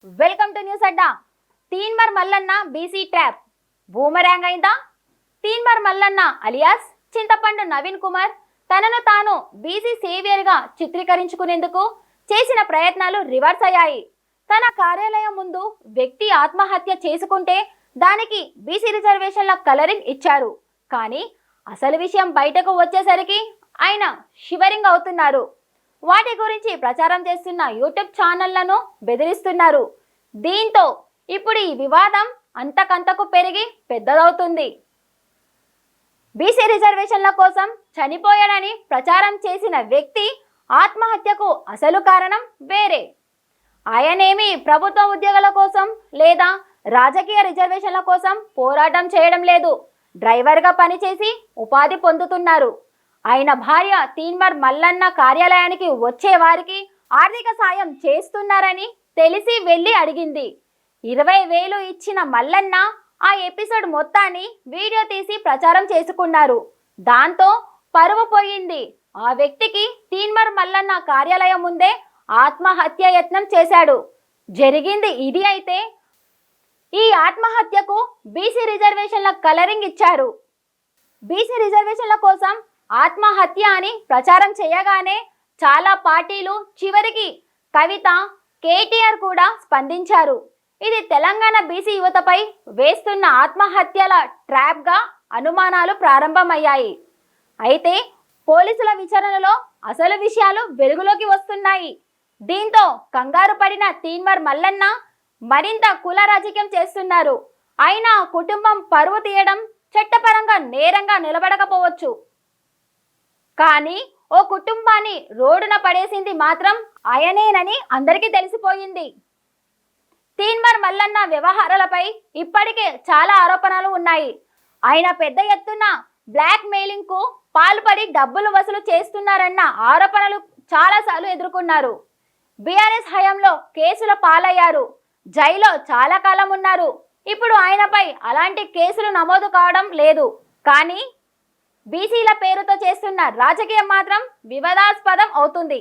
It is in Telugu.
Welcome to news Adda. Teenmar Mallanna BC trap boomerang అయిందా? తీన్మార్ మల్లన్న అలియాస్ చింతపండు నవీన్ కుమార్ తనను తాను బీసీ సేవియర్ గా చిత్రీకరించుకునేందుకు చేసిన ప్రయత్నాలు రివర్స్ అయ్యాయి. తన కార్యాలయం ముందు వ్యక్తి ఆత్మహత్య చేసుకుంటే దానికి బీసీ రిజర్వేషన్ల కలరింగ్ ఇచ్చారు. కానీ అసలు విషయం బయటకు వచ్చేసరికి ఆయన షివరింగ్ అవుతున్నారు. వాటి గురించి ప్రచారం చేస్తున్న యూట్యూబ్ ఛానళ్లను బెదిరిస్తున్నారు. దీంతో ఇప్పుడు ఈ వివాదం అంతకంతకు పెరిగి పెద్దదవుతుంది. బీసీ రిజర్వేషన్ల కోసం చనిపోయాడని ప్రచారం చేసిన వ్యక్తి ఆత్మహత్యకు అసలు కారణం వేరే. ఆయనేమి ప్రభుత్వ ఉద్యోగాల కోసం లేదా రాజకీయ రిజర్వేషన్ల కోసం పోరాటం చేయడం లేదు. డ్రైవర్గా పనిచేసి ఉపాధి పొందుతున్నారు. ఆయన భార్య తీన్మార్ మల్లన్న కార్యాలయానికి వచ్చే వారికి ఆర్థిక సాయం చేస్తున్నారని తెలిసి వెళ్ళి అడిగింది. 20,000 ఇచ్చిన మల్లన్న ఆ ఎపిసోడ్ మొత్తాన్ని వీడియో తీసి ప్రచారం చేసుకున్నారు. దాంతో పరువు పోయింది. ఆ వ్యక్తికి తీన్మార్ మల్లన్న కార్యాలయం ముందే ఆత్మహత్య యత్నం చేశాడు. జరిగింది ఇది అయితే ఈ ఆత్మహత్యకు బీసీ రిజర్వేషన్ల కలరింగ్ ఇచ్చారు. బీసీ రిజర్వేషన్ల కోసం ఆత్మహత్య అని ప్రచారం చేయగానే చాలా పార్టీలు, చివరికి కవిత, కేటీఆర్ కూడా స్పందించారు. ఇది తెలంగాణ బీసీ యువతపై వేస్తున్న ఆత్మహత్యల ట్రాప్గా అనుమానాలు ప్రారంభమయ్యాయి. అయితే పోలీసుల విచారణలో అసలు విషయాలు వెలుగులోకి వస్తున్నాయి. దీంతో కంగారు పడిన తీన్మార్ మల్లన్న మరింత కుల రాజకీయం చేస్తున్నారు. అయినా కుటుంబం పరువు తీయడం చట్టపరంగా నేరంగా నిలబడకపోవచ్చు. కానీ ఓ కుటుంబాన్ని రోడ్డున పడేసింది మాత్రం ఆయనేనని అందరికీ తెలిసిపోయింది. తీన్మార్ మల్లన్న వ్యవహారాలపై ఇప్పటికే చాలా ఆరోపణలు ఉన్నాయి. ఆయన పెద్ద ఎత్తున బ్లాక్ మెయిలింగ్ కు పాల్పడి డబ్బులు వసూలు చేస్తున్నారన్న ఆరోపణలు చాలాసార్లు ఎదుర్కొన్నారు. బీఆర్ఎస్ హయాంలో కేసుల పాలయ్యారు. జైల్లో చాలా కాలం ఉన్నారు. ఇప్పుడు ఆయనపై అలాంటి కేసులు నమోదు కావడం లేదు. కానీ బీసీల పేరుతో చేస్తున్న రాజకీయం మాత్రం వివాదాస్పదం అవుతుంది.